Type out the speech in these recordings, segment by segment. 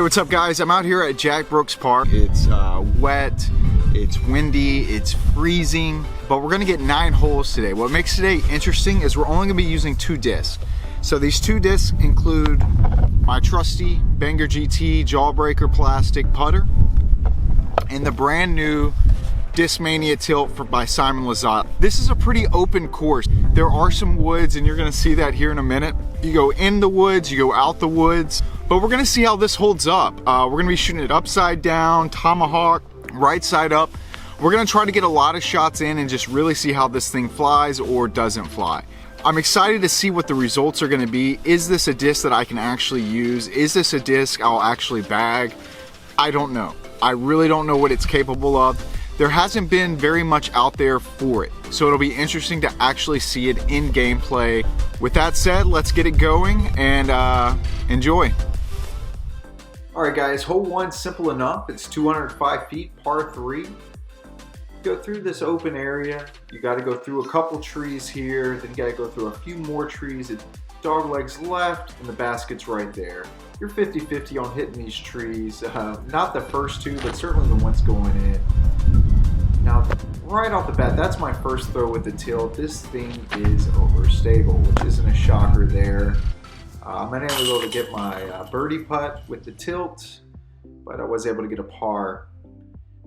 what's up guys? I'm out here at Jack Brooks Park. It's wet, it's windy, it's freezing, but we're gonna get 9 holes today. What makes today interesting is we're only gonna be using 2 discs. So these 2 discs include my trusty Banger GT Jawbreaker plastic putter and the brand new Discmania tilt by Simon Lizotte. This is a pretty open course. There are some woods and you're gonna see that here in a minute. You go in the woods, you go out the woods, but we're gonna see how this holds up. We're gonna be shooting it upside down, tomahawk, right side up. We're gonna try to get a lot of shots in and just really see how this thing flies or doesn't fly. I'm excited to see what the results are gonna be. Is this a disc that I can actually use? Is this a disc I'll actually bag? I don't know. I really don't know what it's capable of. There hasn't been very much out there for it, so it'll be interesting to actually see it in gameplay. With that said, let's get it going and enjoy. All right guys, hole 1, simple enough. It's 205 feet, par 3. Go through this open area. You gotta go through a couple trees here, then you gotta go through a few more trees. It's dog legs left and the basket's right there. You're 50-50 on hitting these trees. Not the first 2, but certainly the ones going in. Now, right off the bat, that's my first throw with the tilt. This thing is overstable, which isn't a shocker there. I'm unable to get my birdie putt with the tilt, but I was able to get a par.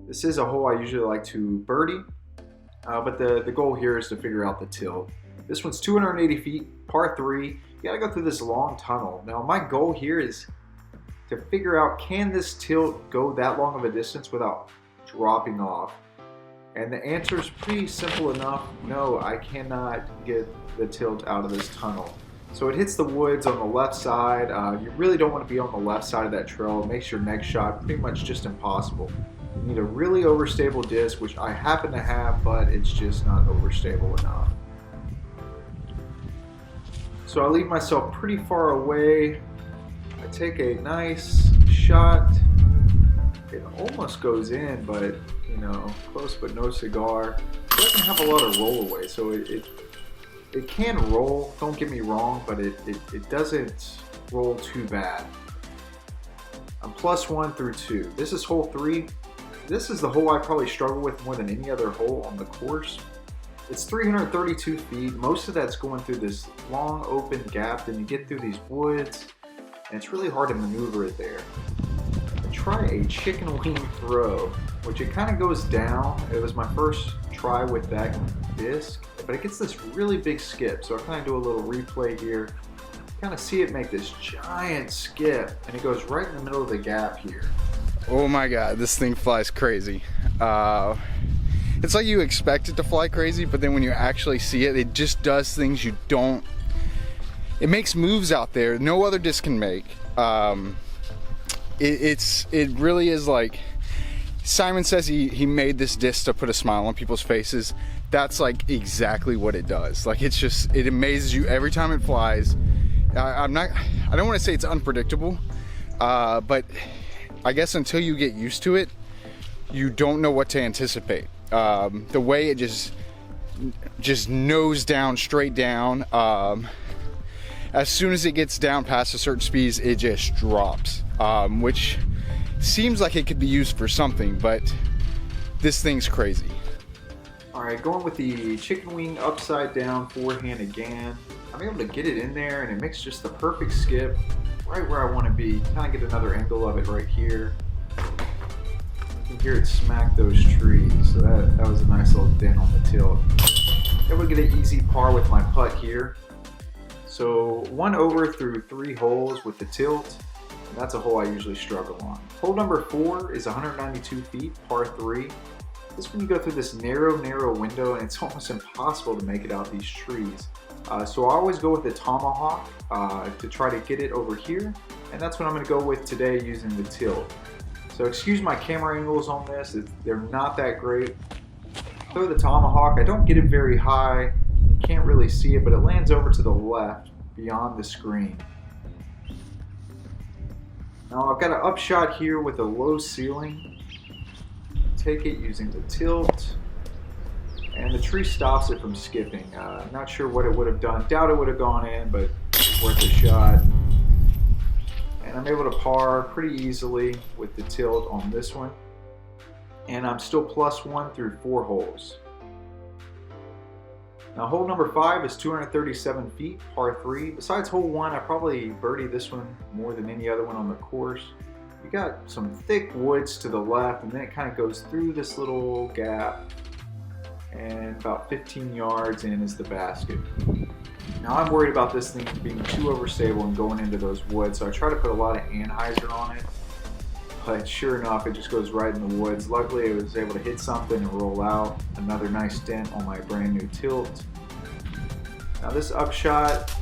This is a hole I usually like to birdie, but the goal here is to figure out the tilt. This one's 280 feet, par 3. You gotta go through this long tunnel. Now, my goal here is to figure out, can this tilt go that long of a distance without dropping off? And the answer is pretty simple enough. No, I cannot get the tilt out of this tunnel. So it hits the woods on the left side. You really don't want to be on the left side of that trail. It makes your next shot pretty much just impossible. You need a really overstable disc, which I happen to have, but it's just not overstable enough. So I leave myself pretty far away. I take a nice shot. It almost goes in, but you know, close but no cigar. It doesn't have a lot of rollaway, so it can roll, don't get me wrong, but it doesn't roll too bad. I'm +1 through 2. This is hole 3. This is the hole I probably struggle with more than any other hole on the course. It's 332 feet. Most of that's going through this long open gap. Then you get through these woods, and it's really hard to maneuver it there. Try a chicken wing throw, which it kind of goes down. It was my first try with that disc, but it gets this really big skip. So I kind of do a little replay here. Kind of see it make this giant skip, and it goes right in the middle of the gap here. Oh my God, this thing flies crazy. It's like you expect it to fly crazy, but then when you actually see it, it just does things you don't. It makes moves out there no other disc can make. It really is like, Simon says he made this disc to put a smile on people's faces. That's like exactly what it does. Like it amazes you every time it flies. I don't want to say it's unpredictable, but I guess until you get used to it, you don't know what to anticipate. The way it just nose down, straight down. As soon as it gets down past a certain speed, it just drops, which seems like it could be used for something, but this thing's crazy. All right, going with the chicken wing upside down forehand again. I'm able to get it in there, and it makes just the perfect skip right where I want to be. Kind of get another angle of it right here. You can hear it smack those trees, so that was a nice little dent on the tilt. Able to get an easy par with my putt here. So 1 over through 3 holes with the tilt. And that's a hole I usually struggle on. Hole number 4 is 192 feet, par 3. This is when you go through this narrow window, and it's almost impossible to make it out these trees. So I always go with the tomahawk to try to get it over here. And that's what I'm going to go with today using the tilt. So excuse my camera angles on this. They're not that great. Throw the tomahawk. I don't get it very high. You can't really see it, but it lands over to the left beyond the screen. Now I've got an upshot here with a low ceiling. Take it using the tilt, and the tree stops it from skipping. Not sure what it would have done. Doubt it would have gone in, but it's worth a shot. And I'm able to par pretty easily with the tilt on this one. And I'm still +1 through 4 holes. Now hole number 5 is 237 feet, par 3. Besides hole 1, I probably birdied this one more than any other one on the course. You got some thick woods to the left, and then it kind of goes through this little gap, and about 15 yards in is the basket. Now I'm worried about this thing being too overstable and going into those woods, so I try to put a lot of anhyzer on it. But sure enough, it just goes right in the woods. Luckily, I was able to hit something and roll out. Another nice dent on my brand new tilt. Now this upshot,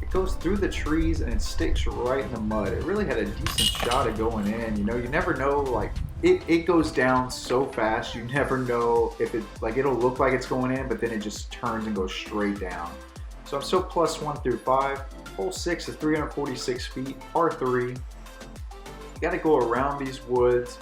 it goes through the trees and it sticks right in the mud. It really had a decent shot at going in. You know, you never know, like, it goes down so fast, you never know if it, like, it'll look like it's going in, but then it just turns and goes straight down. So I'm still +1 through 5. Hole 6 is 346 feet, par 3. You got to go around these woods,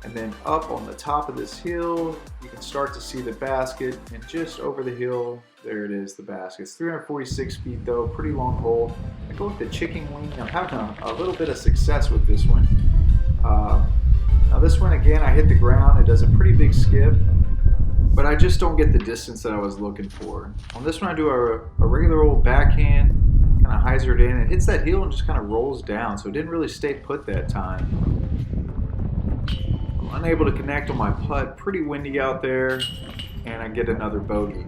and then up on the top of this hill, you can start to see the basket, and just over the hill, there it is, the basket. It's 346 feet though, pretty long hole. I go with the chicken wing. I'm having a little bit of success with this one. Now this one, again, I hit the ground. It does a pretty big skip, but I just don't get the distance that I was looking for. On this one, I do a regular old backhand, kind of hyzer it in. It hits that hill and just kind of rolls down, so it didn't really stay put that time. I'm unable to connect on my putt. Pretty windy out there, and I get another bogey.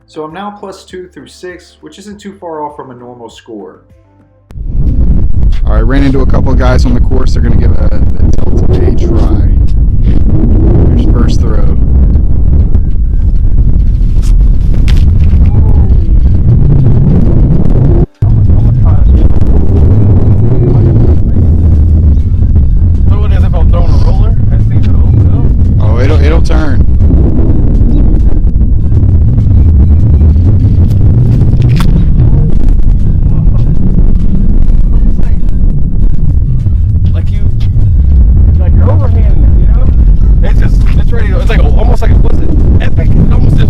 So I'm now +2 through 6, which isn't too far off from a normal score. All right, ran into a couple of guys on the course. They're going to give the tilt a try. Here's first throw. It'll turn. Like you're overhand, you know? It's ready to, it's like almost like, was it epic? It almost is.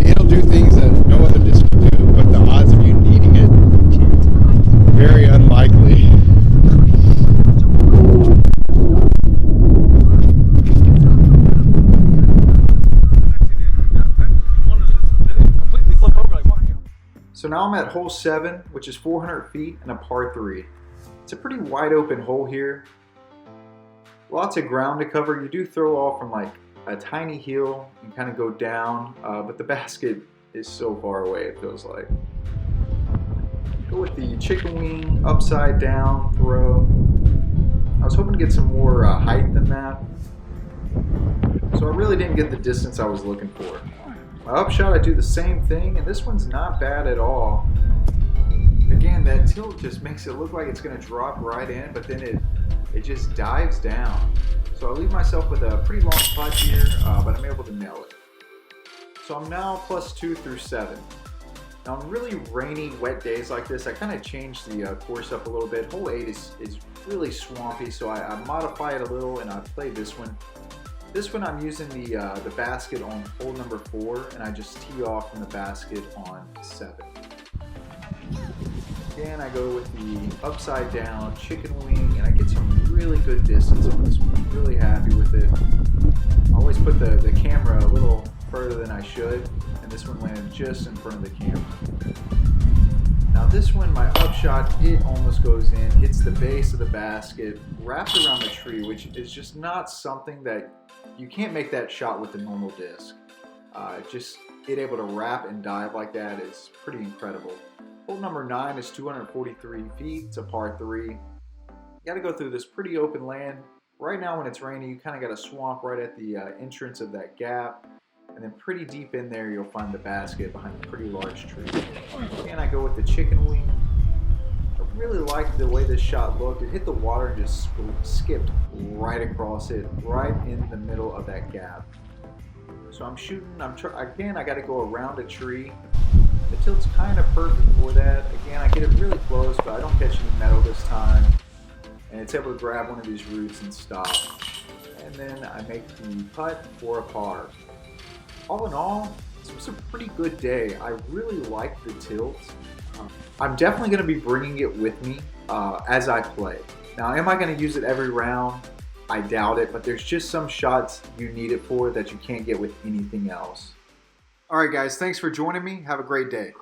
It'll do things that no other disc can do, but the odds of you needing it, very unlikely. So now I'm at hole 7, which is 400 feet and a par 3. It's a pretty wide open hole here. Lots of ground to cover. You do throw off from like a tiny hill and kind of go down, but the basket is so far away, it feels like. Go with the chicken wing upside down throw. I was hoping to get some more height than that, so I really didn't get the distance I was looking for. My upshot, I do the same thing, and this one's not bad at all. Again, that tilt just makes it look like it's going to drop right in, but then it just dives down. So I leave myself with a pretty long putt here, but I'm able to nail it. So I'm now +2 through 7. Now on really rainy, wet days like this, I kind of change the course up a little bit. Hole 8 is really swampy, so I modify it a little, and I play this one. This one I'm using the basket on hole number 4, and I just tee off from the basket on 7. Again, I go with the upside down chicken wing, and I get some really good distance on this one. I'm really happy with it. I always put the camera a little further than I should, and this one landed just in front of the camera. Now this one, my upshot, it almost goes in, hits the base of the basket, wraps around the tree, which is just not something that, you can't make that shot with the normal disc. Just it able to wrap and dive like that is pretty incredible. Hole number 9 is 243 feet, it's a par 3. You gotta go through this pretty open land. Right now when it's raining, you kinda got a swamp right at the entrance of that gap. And then pretty deep in there, you'll find the basket behind a pretty large tree. And I go with the chicken wing. I really liked the way this shot looked. It hit the water and just skipped right across it, right in the middle of that gap. So I'm shooting, again, I gotta go around a tree. The tilt's kind of perfect for that. Again, I get it really close, but I don't catch any metal this time. and it's able to grab one of these roots and stop. And then I make the putt for a par. All in all, this was a pretty good day. I really like the tilt. I'm definitely going to be bringing it with me as I play. Now, am I going to use it every round? I doubt it, but there's just some shots you need it for that you can't get with anything else. All right, guys, thanks for joining me. Have a great day.